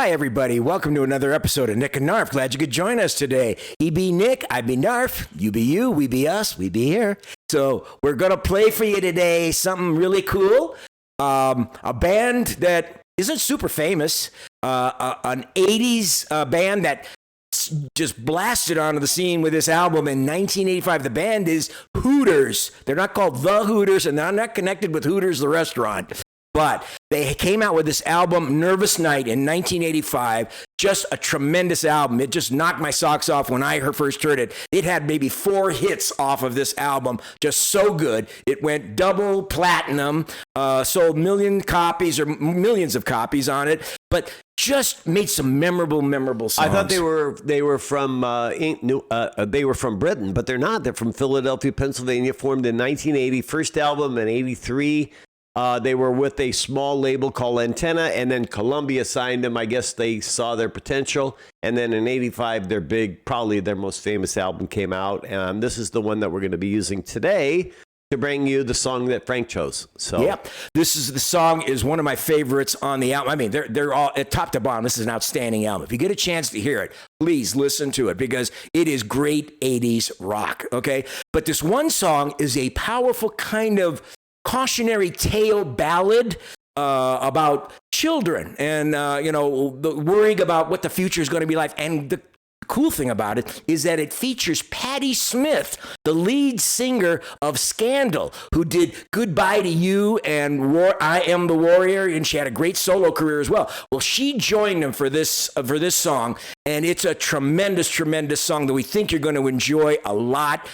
Hi, everybody. Welcome to another episode of Nick and Knarf. Glad you could join us today. He be Nick, I be Knarf. You be you, we be us, we be here. So we're going to play for you today something really cool. A band that isn't super famous. An 80s band that just blasted onto the scene with this album in 1985. The band is Hooters. They're not called The Hooters, and they're not connected with Hooters, the restaurant. But they came out with this album, Nervousnight, in 1985. Just a tremendous album. It just knocked my socks off when I first heard it. It had maybe 4 hits off of this album. Just so good. It went double platinum, sold millions of copies on it, but just made some memorable songs. I thought they were from Britain, but they're not. They're from Philadelphia, Pennsylvania. Formed in 1980. First album in 83. They were with a small label called Antenna, and then Columbia signed them. I guess they saw their potential. And then in 85, their probably their most famous album came out. And this is the one that we're going to be using today to bring you the song that Frank chose. So, yep, the song is one of my favorites on the album. I mean, they're all at top to bottom. This is an outstanding album. If you get a chance to hear it, please listen to it because it is great 80s rock. Okay, but this one song is a powerful kind of cautionary tale ballad about children and the worrying about what the future is going to be like. And the cool thing about it is that it features Patty Smyth, the lead singer of Scandal, who did Goodbye to You and I Am the Warrior, and she had a great solo career as well. Well, she joined them for this song, and it's a tremendous song that we think you're going to enjoy a lot.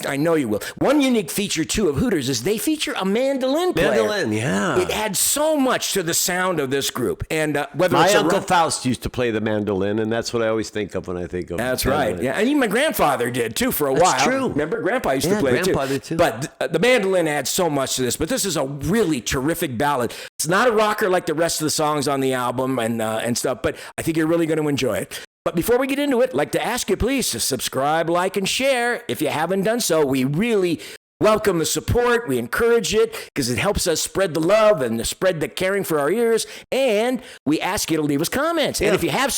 I know you will. One unique feature, too, of Hooters is they feature a mandolin player. Mandolin, yeah. It adds so much to the sound of this group. And whether my it's Uncle Faust used to play the mandolin, and that's what I always think of when I think of That's mandolin. right. Yeah, and even my grandfather did, too, for a while. That's true. Remember? Grandpa used to play Grandpa it, did too. But the mandolin adds so much to this. But this is a really terrific ballad. It's not a rocker like the rest of the songs on the album and stuff, but I think you're really going to enjoy it. But before we get into it, I'd like to ask you, please, to subscribe, like, and share. If you haven't done so, we really welcome the support. We encourage it because it helps us spread the love and spread the caring for our ears. And we ask you to leave us comments. Yeah. And if you have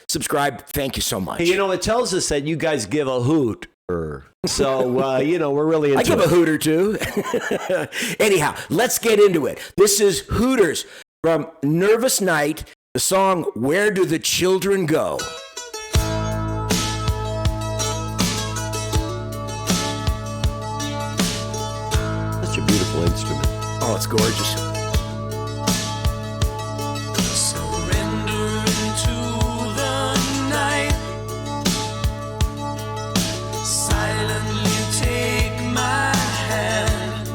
subscribed, thank you so much. Hey, it tells us that you guys give a hoot. So, we're really into it. I give a hooter, too. Anyhow, let's get into it. This is Hooters from Nervousnight. The song, Where Do the Children Go? Such a beautiful instrument. Oh, it's gorgeous. Surrender into the night. Silently take my hand.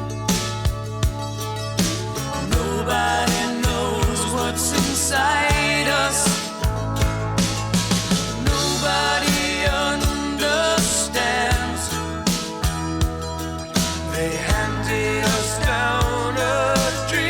Nobody knows what's inside. Nobody understands. They handed us down a dream.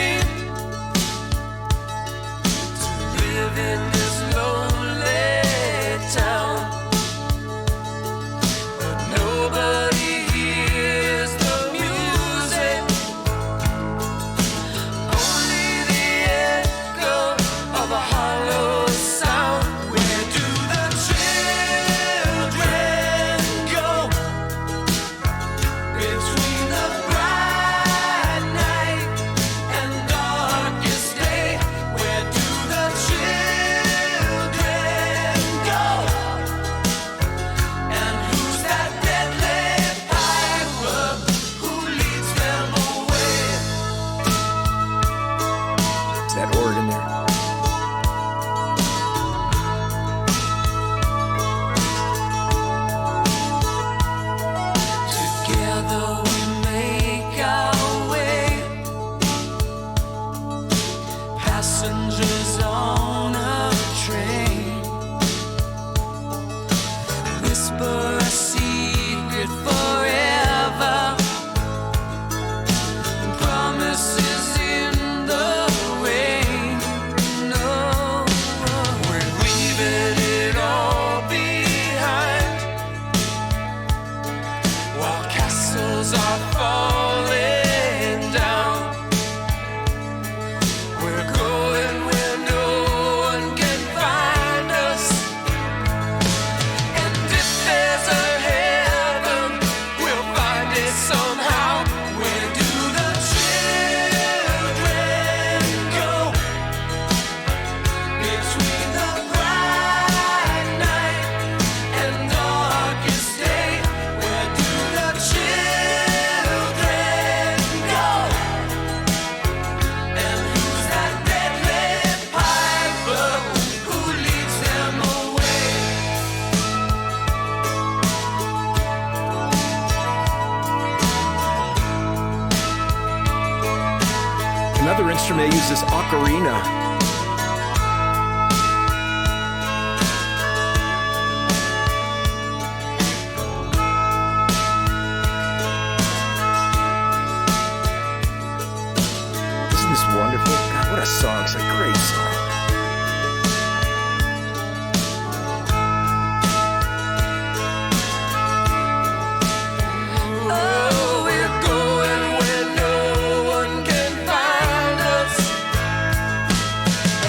instrument. They use this ocarina. Isn't this wonderful? God, what a song. It's a great song. Oh, we're going where no one can find us.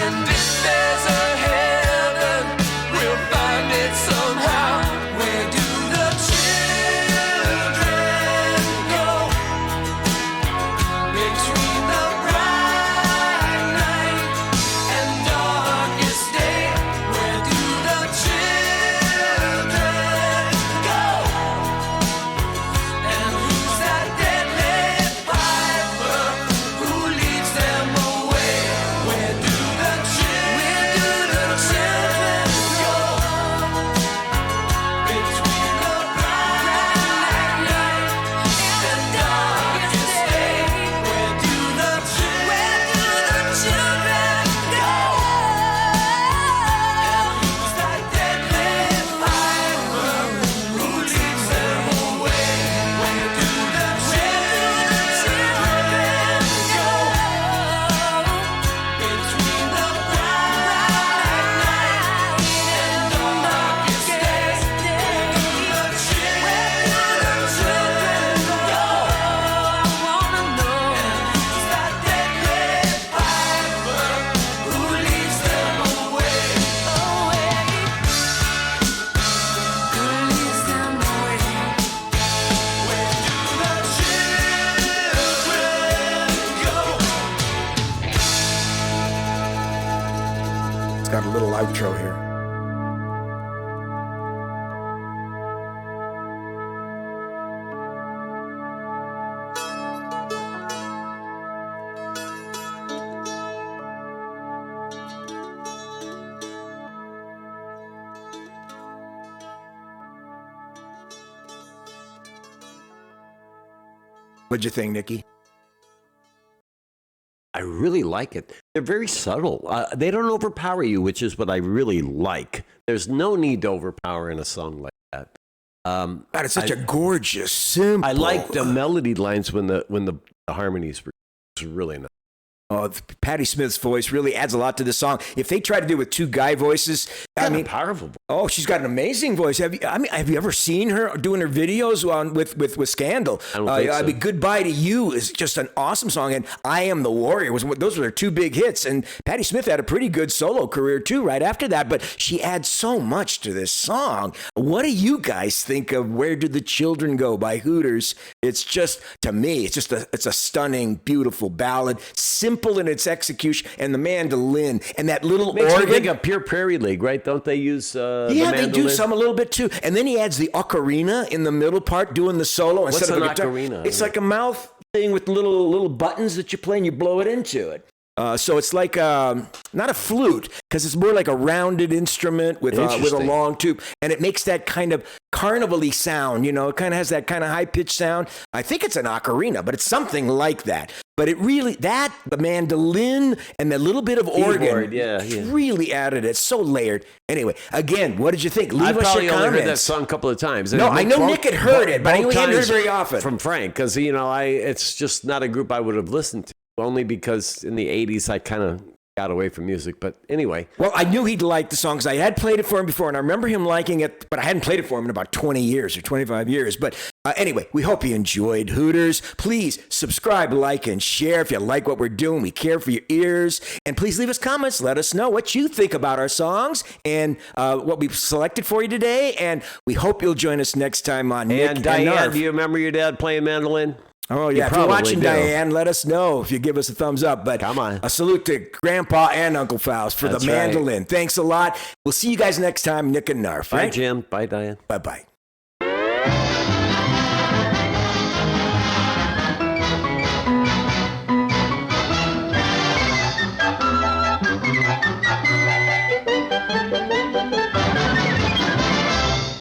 And if there's a heaven, we'll find it somehow. Where do the children go? Between the bright night and darkest day, where do the children go? And who's that deadly piper who leads them away? Where do the children go? Between the bright night and darkest day, where do the children go? And who's that deadly piper who leads them away? Where do the children go? Between the bright night and darkest day, where do the children go? I wanna know. And who's that deadly piper who leads them away? Who leads them away? Where do the children go? It's got a little outro here. What'd you think, Nikki? I really like it. They're very subtle. They don't overpower you, which is what I really like. There's no need to overpower in a song like that. God, it's such a gorgeous, simple. I like the melody lines when the harmonies were really nice. Patty Smyth's voice really adds a lot to the song. If they try to do it with two guy voices, I mean, powerful. Oh, she's got an amazing voice. Have you ever seen her doing her videos on with Scandal? I don't think so. I mean, Goodbye to You is just an awesome song, and I Am the Warrior those were their two big hits. And Patty Smyth had a pretty good solo career too right after that. But she adds so much to this song. What do you guys think of Where Do the Children Go by Hooters? It's just, to me, it's a stunning, beautiful ballad, simple in its execution, and the mandolin and that little Makes organ. me think of Pure Prairie League, right? Don't they use yeah, they do some a little bit too. And then he adds the ocarina in the middle part, doing the solo instead of an a guitar. ocarina? It's like a mouth thing with little buttons that you play and you blow it into it. So it's like not a flute, because it's more like a rounded instrument with a long tube, and it makes that kind of carnival-y sound. You know, it kind of has that kind of high-pitched sound. I think it's an ocarina, but it's something like that. But it really, the mandolin and the little bit of organ really added it. So layered. Anyway, again, what did you think? Leave us your comments. I probably only heard that song a couple of times. No, I know Nick had heard it, but we hadn't heard it very often. From Frank, because, you know, it's just not a group I would have listened to. Only because in the 80s I kind of got away from music. But anyway. Well, I knew he'd like the song because I had played it for him before, and I remember him liking it, but I hadn't played it for him in about 20 years or 25 years. But anyway, we hope you enjoyed Hooters. Please subscribe, like, and share if you like what we're doing. We care for your ears. And please leave us comments. Let us know what you think about our songs and what we've selected for you today. And we hope you'll join us next time on Nick and Diane, Knarf. do you remember your dad playing mandolin? Oh, yeah. If you're watching, Diane, let us know if you give us a thumbs up. But come on. A salute to Grandpa and Uncle Faust for the mandolin. Right. Thanks a lot. We'll see you guys next time, Nick and Knarf. Bye, Jim. Bye, Diane. Bye-bye.